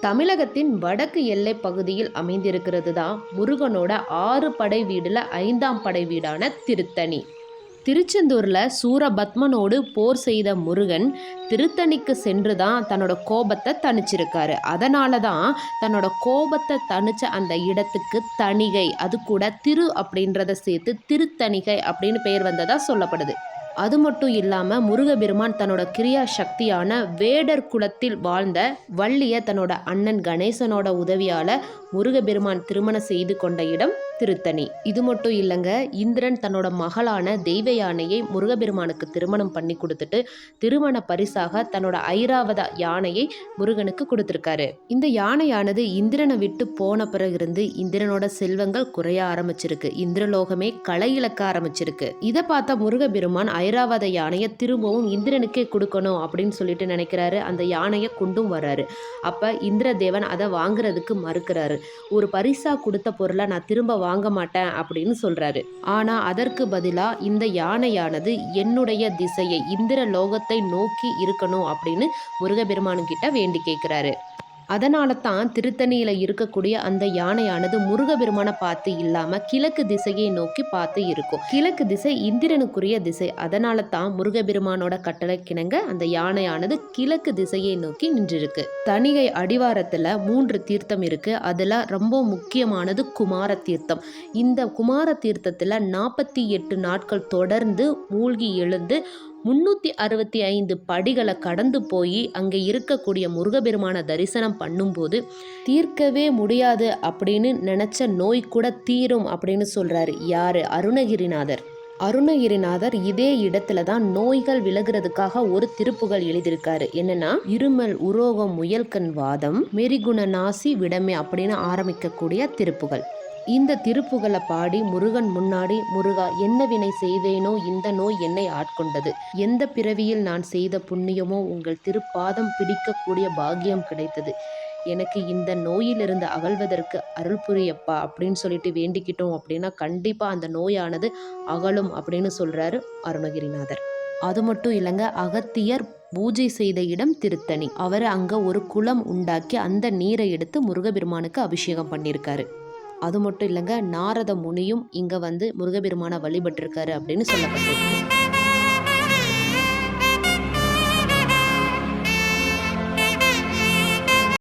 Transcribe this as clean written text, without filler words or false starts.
தமிழகத்தின் வடக்கு எல்லை பகுதியில் அமைந்திருக்கிறது தான் முருகனோட 6 படை வீடுல 5ஆம் படை வீடான திருத்தணி. திருச்செந்தூர்ல சூரபத்மனோடு போர் செய்த முருகன் திருத்தணிக்கு சென்று தான் தன்னோட கோபத்தை தணிச்சிருக்காரு. அதனால தான் தன்னோட கோபத்தை தணிச்ச அந்த இடத்துக்கு தணிகை, அது கூட திரு அப்படின்றத சேர்த்து திருத்தணிகை அப்படின்னு பெயர் வந்ததா சொல்லப்படுது. அது மட்டும் இல்லாமல் முருகபெருமான் தன்னோட கிரியா சக்தியான வேடர் குலத்தில் வாழ்ந்த வள்ளியை தன்னோட அண்ணன் கணேசனோட உதவியால் முருகபெருமான் திருமணம் செய்து கொண்ட இடம் திருத்தணி. இது மட்டும் இல்லைங்க, இந்திரன் தன்னோட மகளான தெய்வ யானையை முருகபெருமானுக்கு திருமணம் பண்ணி கொடுத்துட்டு திருமண பரிசாக தன்னோட 5வது யானையை முருகனுக்கு கொடுத்துருக்காரு. இந்த யானையானது இந்திரனை விட்டு போன பிறகு இருந்து இந்திரனோட செல்வங்கள் குறைய ஆரம்பிச்சிருக்கு. இந்திரலோகமே களை இழக்க ஆரம்பிச்சிருக்கு. இதை பார்த்த முருகபெருமான் 5வது யானையை திரும்பவும் இந்திரனுக்கே கொடுக்கணும் அப்படின்னு சொல்லிட்டு நினைக்கிறாரு. அந்த யானையை கொண்டும் வர்றாரு. அப்ப இந்திரதேவன் அதை வாங்குறதுக்கு மறுக்கிறாரு. ஒரு பரிசா கொடுத்த பொருளை நான் திரும்ப வாங்க மாட்டேன் அப்படின்னு சொல்றாரு. ஆனா அதற்கு பதிலா இந்த யானையானது என்னுடைய திசையை இந்திர லோகத்தை நோக்கி இருக்கணும் அப்படின்னு முருகபெருமானு கிட்ட வேண்டி கேட்கிறாரு. அதனால தான் திருத்தணியில் இருக்கக்கூடிய அந்த யானையானது முருகபெருமானை பார்த்து இல்லாமல் கிழக்கு திசையை நோக்கி பார்த்து இருக்கும். கிழக்கு திசை இந்திரனுக்குரிய திசை. அதனால தான் முருகபெருமானோட கட்டளை கிணங்க அந்த யானையானது கிழக்கு திசையை நோக்கி நின்றிருக்கு. தணிகை அடிவாரத்தில் 3 தீர்த்தம் இருக்கு. அதில் ரொம்ப முக்கியமானது குமார தீர்த்தம். இந்த குமார தீர்த்தத்தில் 48 நாட்கள் தொடர்ந்து மூழ்கி எழுந்து 365 படிகளை கடந்து போய் அங்கே இருக்கக்கூடிய முருகபெருமான தரிசனம் பண்ணும்போது தீர்க்கவே முடியாது அப்படின்னு நினச்ச நோய் கூட தீரும் அப்படின்னு சொல்கிறாரு. யார்? அருணகிரிநாதர். அருணகிரிநாதர் இதே இடத்துல தான் நோய்கள் விலகிறதுக்காக ஒரு திருப்புகள் எழுதியிருக்காரு. என்னன்னா, இருமல், உரோகம், முயல்கண் வாதம், மெரிகுண நாசி விடமே அப்படின்னு ஆரம்பிக்கக்கூடிய திருப்புகள். இந்த திருப்புகளை பாடி முருகன் முன்னாடி, முருகா, என்ன வினை செய்தேனோ இந்த நோய் என்னை ஆட்கொண்டது, எந்த பிறவியில் நான் செய்த புண்ணியமோ உங்கள் திருப்பாதம் பிடிக்கக்கூடிய பாக்கியம் கிடைத்தது, எனக்கு இந்த நோயிலிருந்து அகழ்வதற்கு அருள் புரியப்பா அப்படின்னு சொல்லிட்டு வேண்டிக்கிட்டோம் அப்படின்னா கண்டிப்பாக அந்த நோயானது அகலும் அப்படின்னு சொல்கிறாரு அருணகிரிநாதர். அது மட்டும் இல்லைங்க, அகத்தியர் பூஜை செய்த இடம் திருத்தணி. அவர் அங்கே ஒரு குளம் உண்டாக்கி அந்த நீரை எடுத்து முருகபெருமானுக்கு அபிஷேகம் பண்ணியிருக்காரு. அது மட்டும் இல்லைங்க, நாரத முனியும் இங்கே வந்து முருகபெருமானை வழிபட்டிருக்காரு அப்படின்னு சொல்லப்பட்டிருக்கு.